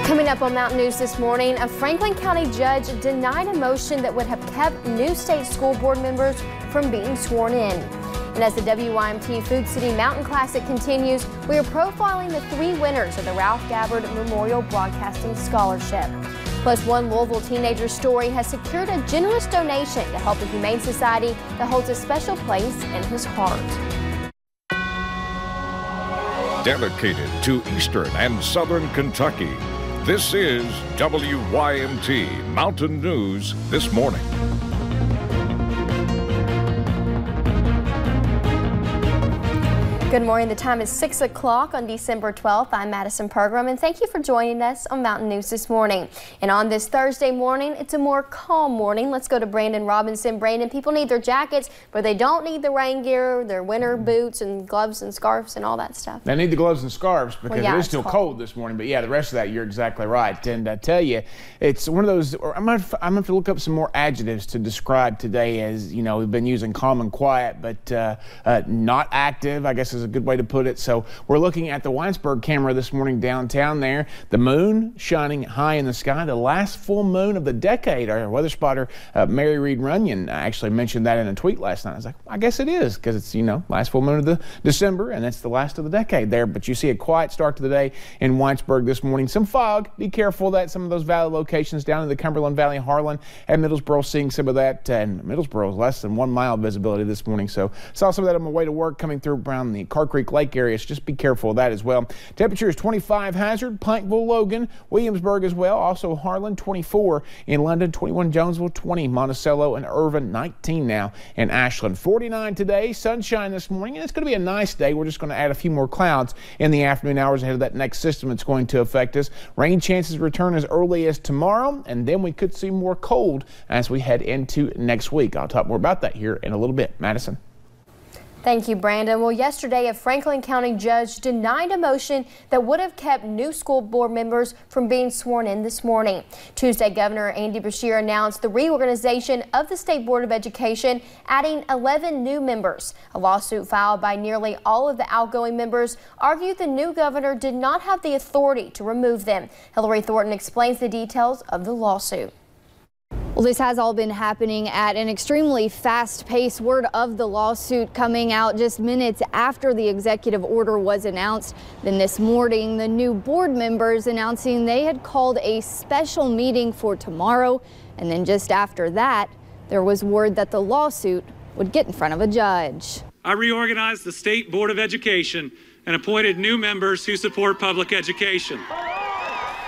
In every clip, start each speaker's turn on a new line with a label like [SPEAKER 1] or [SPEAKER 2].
[SPEAKER 1] Coming up on Mountain News this morning, a Franklin County judge denied a motion that would have kept new state school board members from being sworn in. And as the WYMT Food City Mountain Classic continues, we are profiling the 3 winners of the Ralph Gabbard Memorial Broadcasting Scholarship. Plus, one Louisville teenager's story has secured a generous donation to help the Humane Society that holds a special place in his heart.
[SPEAKER 2] Dedicated to Eastern and Southern Kentucky, this is WYMT Mountain News This Morning.
[SPEAKER 1] Good morning. The time is 6 o'clock on December 12th. I'm Madison Pergram, and thank you for joining us on Mountain News This Morning. And on this Thursday morning, it's a more calm morning. Let's go to Brandon Robinson. Brandon, people need their jackets, but they don't need the rain gear, their winter boots and gloves and scarves and all that stuff.
[SPEAKER 3] They need the gloves and scarves because it is still cold this morning. But yeah, the rest of that, you're exactly right. And I tell you, it's one of those, I'm going to have to look up some more adjectives to describe today. As you know, we've been using calm and quiet, but not active, I guess is a good way to put it. So we're looking at the Whitesburg camera this morning downtown there. The moon shining high in the sky, the last full moon of the decade. Our weather spotter, Mary Reed Runyon, actually mentioned that in a tweet last night. I was like, I guess it is, because it's, you know, last full moon of the December, and it's the last of the decade there. But you see a quiet start to the day in Whitesburg this morning. Some fog. Be careful that some of those valley locations down in the Cumberland Valley, Harlan and Middlesboro seeing some of that. And Middlesboro is less than 1 mile visibility this morning. So saw some of that on my way to work coming through around the Carr Creek Lake area, so just be careful of that as well. Temperature is 25 Hazard, Pikeville, Logan, Williamsburg as well, also Harlan 24 in London, 21 Jonesville, 20 Monticello and Irvin, 19 now in Ashland. 49 today, sunshine this morning, and it's going to be a nice day. We're just going to add a few more clouds in the afternoon hours ahead of that next system that's going to affect us. Rain chances return as early as tomorrow, and then we could see more cold as we head into next week. I'll talk more about that here in a little bit. Madison.
[SPEAKER 1] Thank you, Brandon. Well, yesterday, a Franklin County judge denied a motion that would have kept new school board members from being sworn in this morning. Tuesday, Governor Andy Beshear announced the reorganization of the State Board of Education, adding 11 new members. A lawsuit filed by nearly all of the outgoing members argued the new governor did not have the authority to remove them. Hillary Thornton explains the details of the lawsuit.
[SPEAKER 4] Well, this has all been happening at an extremely fast pace. Word of the lawsuit coming out just minutes after the executive order was announced. Then this morning, the new board members announcing they had called a special meeting for tomorrow. And then just after that, there was word that the lawsuit would get in front of a judge.
[SPEAKER 5] I reorganized the State Board of Education and appointed new members who support public education.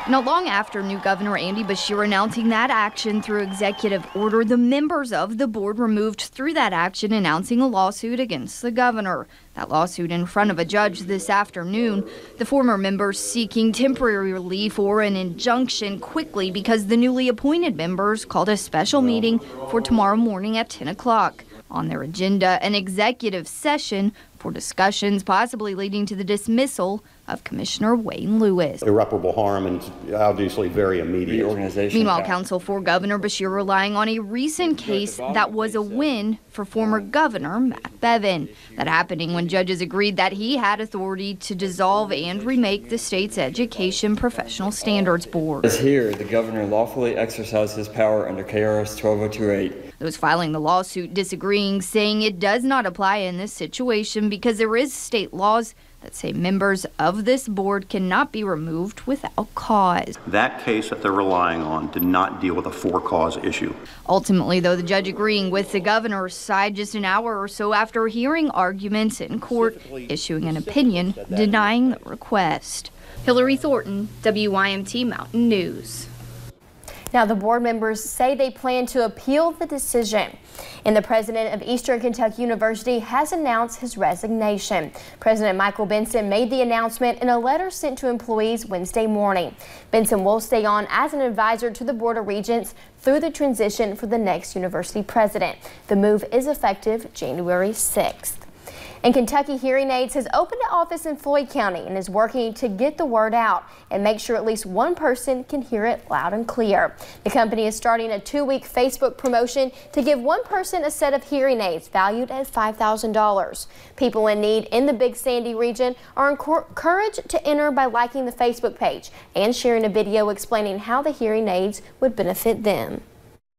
[SPEAKER 4] Not long after new Governor Andy Beshear announcing that action through executive order, the members of the board removed through that action, announcing a lawsuit against the governor. That lawsuit in front of a judge this afternoon. The former members seeking temporary relief or an injunction quickly because the newly appointed members called a special meeting for tomorrow morning at 10 o'clock. On their agenda, an executive session for discussions possibly leading to the dismissal of Commissioner Wayne Lewis.
[SPEAKER 6] Irreparable harm and obviously very immediate. Reorganization.
[SPEAKER 4] Meanwhile, counsel for Governor Beshear relying on a recent case that was a win for former Governor Matt Bevin. That happening when judges agreed that he had authority to dissolve and remake the state's Education Professional Standards Board.
[SPEAKER 7] As here, the governor lawfully exercised his power under KRS 12028.
[SPEAKER 4] Those filing the lawsuit disagreeing, saying it does not apply in this situation because there is state laws that say members of this board cannot be removed without cause.
[SPEAKER 6] That case that they're relying on did not deal with a for-cause issue.
[SPEAKER 4] Ultimately, though, the judge agreeing with the governor's side just an hour or so after hearing arguments in court, issuing an opinion denying the request. Hillary Thornton, WYMT Mountain News.
[SPEAKER 1] Now, the board members say they plan to appeal the decision. And the president of Eastern Kentucky University has announced his resignation. President Michael Benson made the announcement in a letter sent to employees Wednesday morning. Benson will stay on as an advisor to the Board of Regents through the transition for the next university president. The move is effective January 6th. And Kentucky Hearing Aids has opened an office in Floyd County and is working to get the word out and make sure at least one person can hear it loud and clear. The company is starting a 2-week Facebook promotion to give one person a set of hearing aids valued at $5,000. People in need in the Big Sandy region are encouraged to enter by liking the Facebook page and sharing a video explaining how the hearing aids would benefit them.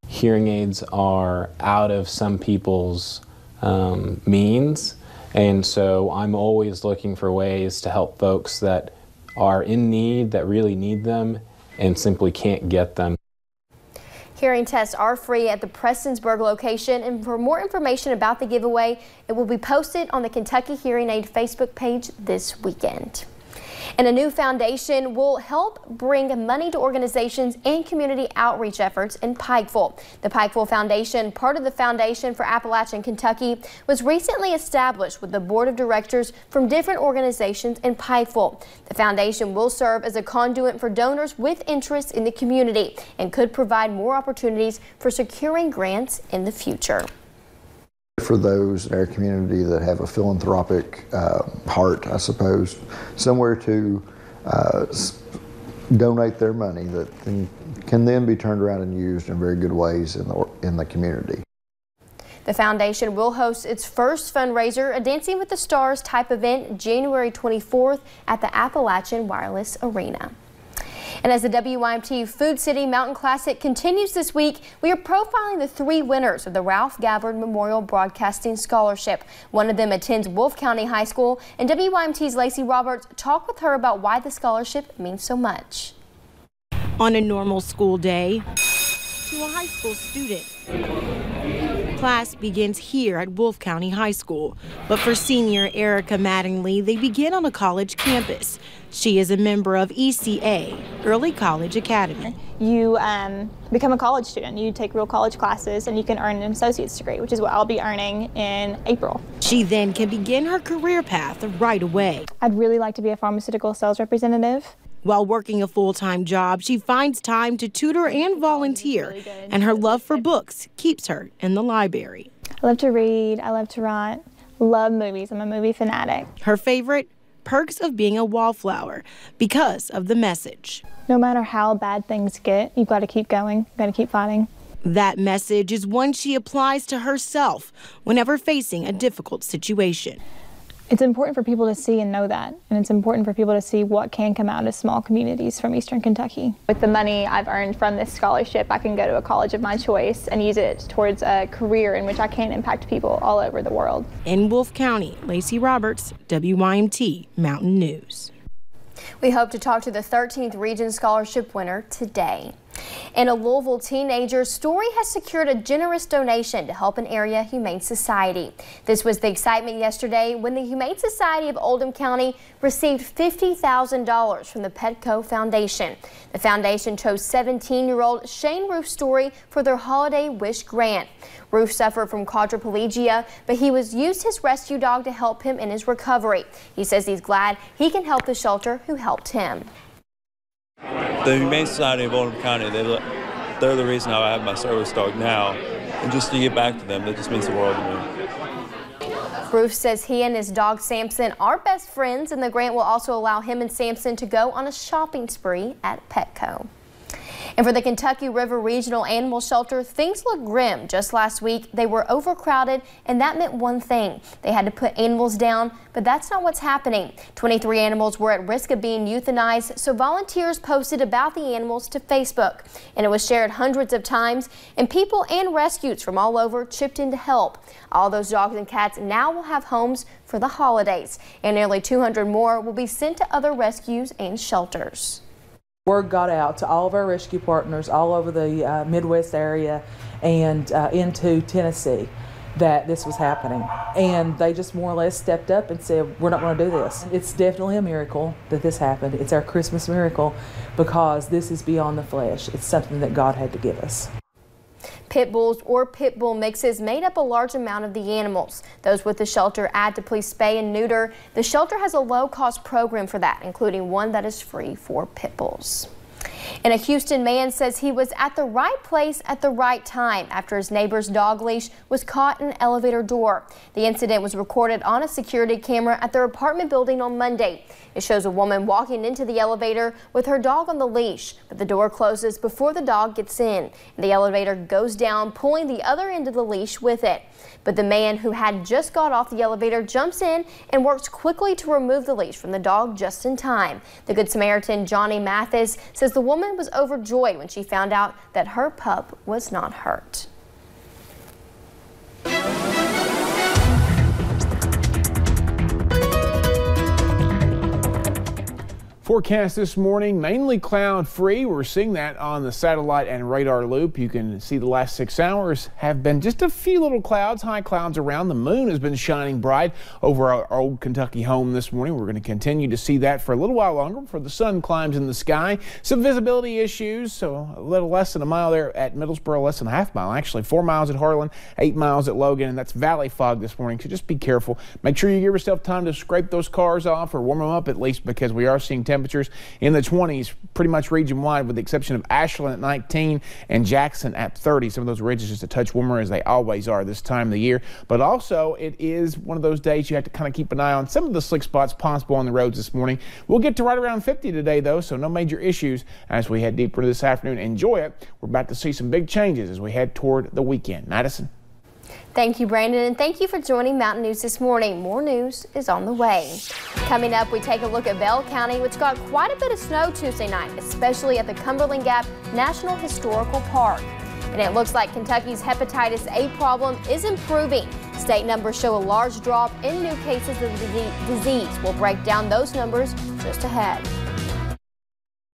[SPEAKER 8] Hearing aids are out of some people's means, and so I'm always looking for ways to help folks that are in need, that really need them, and simply can't get them.
[SPEAKER 1] Hearing tests are free at the Prestonsburg location, and for more information about the giveaway, it will be posted on the Kentucky Hearing Aid Facebook page this weekend. And a new foundation will help bring money to organizations and community outreach efforts in Pikeville. The Pikeville Foundation, part of the Foundation for Appalachian Kentucky, was recently established with the board of directors from different organizations in Pikeville. The foundation will serve as a conduit for donors with interest in the community and could provide more opportunities for securing grants in the future.
[SPEAKER 9] For those in our community that have a philanthropic heart, I suppose, somewhere to donate their money that can then be turned around and used in very good ways in the community.
[SPEAKER 1] The foundation will host its first fundraiser, a Dancing with the Stars type event, January 24th at the Appalachian Wireless Arena. And as the WYMT Food City Mountain Classic continues this week, we are profiling the 3 winners of the Ralph Gabbard Memorial Broadcasting Scholarship. One of them attends Wolfe County High School, and WYMT's Lacey Roberts talked with her about why the scholarship means so much.
[SPEAKER 10] On a normal school day, to a high school student. Class begins here at Wolfe County High School, but for senior Erica Mattingly, they begin on a college campus. She is a member of ECA, Early College Academy.
[SPEAKER 11] You become a college student. You take real college classes and you can earn an associate's degree, which is what I'll be earning in April.
[SPEAKER 10] She then can begin her career path right away.
[SPEAKER 11] I'd really like to be a pharmaceutical sales representative.
[SPEAKER 10] While working a full-time job, she finds time to tutor and volunteer, and her love for books keeps her in the library.
[SPEAKER 11] I love to read, I love to write, love movies. I'm a movie fanatic.
[SPEAKER 10] Her favorite, Perks of Being a Wallflower, because of the message.
[SPEAKER 11] No matter how bad things get, you've got to keep going, you've got to keep fighting.
[SPEAKER 10] That message is one she applies to herself whenever facing a difficult situation.
[SPEAKER 11] It's important for people to see and know that, and it's important for people to see what can come out of small communities from Eastern Kentucky. With the money I've earned from this scholarship, I can go to a college of my choice and use it towards a career in which I can impact people all over the world.
[SPEAKER 10] In Wolfe County, Lacey Roberts, WYMT Mountain News.
[SPEAKER 1] We hope to talk to the 13th Region Scholarship winner today. And a Louisville teenager's story has secured a generous donation to help an area Humane Society. This was the excitement yesterday when the Humane Society of Oldham County received $50,000 from the Petco Foundation. The foundation chose 17-year-old Shane Roof's story for their Holiday Wish grant. Roof suffered from quadriplegia, but he used his rescue dog to help him in his recovery. He says he's glad he can help the shelter who helped him.
[SPEAKER 12] The Humane Society of Oldham County, they're the reason I have my service dog now. And just to get back to them, that just means the world to me.
[SPEAKER 1] Roof says he and his dog Samson are best friends, and the grant will also allow him and Samson to go on a shopping spree at Petco. And for the Kentucky River Regional Animal Shelter, things look grim. Just last week, they were overcrowded, and that meant one thing. They had to put animals down, but that's not what's happening. 23 animals were at risk of being euthanized, so volunteers posted about the animals to Facebook. And it was shared hundreds of times, and people and rescues from all over chipped in to help. All those dogs and cats now will have homes for the holidays, and nearly 200 more will be sent to other rescues and shelters.
[SPEAKER 13] Word got out to all of our rescue partners all over the Midwest area and into Tennessee that this was happening. And they just more or less stepped up and said, we're not going to do this. It's definitely a miracle that this happened. It's our Christmas miracle because this is beyond the flesh. It's something that God had to give us.
[SPEAKER 1] Pit bulls or pit bull mixes made up a large amount of the animals. Those with the shelter add to please spay and neuter. The shelter has a low-cost program for that, including one that is free for pit bulls. And a Houston man says he was at the right place at the right time after his neighbor's dog leash was caught in an elevator door. The incident was recorded on a security camera at their apartment building on Monday. It shows a woman walking into the elevator with her dog on the leash, but the door closes before the dog gets in. The elevator goes down, pulling the other end of the leash with it. But the man who had just got off the elevator jumps in and works quickly to remove the leash from the dog just in time. The Good Samaritan, Johnny Mathis, says the woman was overjoyed when she found out that her pup was not hurt.
[SPEAKER 3] Forecast this morning, mainly cloud free. We're seeing that on the satellite and radar loop. You can see the last 6 hours have been just a few little clouds, high clouds around. The moon has been shining bright over our old Kentucky home this morning. We're going to continue to see that for a little while longer before the sun climbs in the sky. Some visibility issues, so a little less than a mile there at Middlesboro, less than a half mile actually. 4 miles at Harlan, 8 miles at Logan, and that's valley fog this morning, so just be careful. Make sure you give yourself time to scrape those cars off or warm them up at least, because we are seeing temperatures in the 20s pretty much region-wide, with the exception of Ashland at 19 and Jackson at 30. Some of those ridges just a touch warmer, as they always are this time of the year. But also, it is one of those days you have to kind of keep an eye on some of the slick spots possible on the roads this morning. We'll get to right around 50 today, though, so no major issues as we head deeper this afternoon. Enjoy it. We're about to see some big changes as we head toward the weekend. Madison.
[SPEAKER 1] Thank you, Brandon, and thank you for joining Mountain News this morning. More news is on the way. Coming up, we take a look at Bell County, which got quite a bit of snow Tuesday night, especially at the Cumberland Gap National Historical Park. And it looks like Kentucky's hepatitis A problem is improving. State numbers show a large drop in new cases of the disease. We'll break down those numbers just ahead.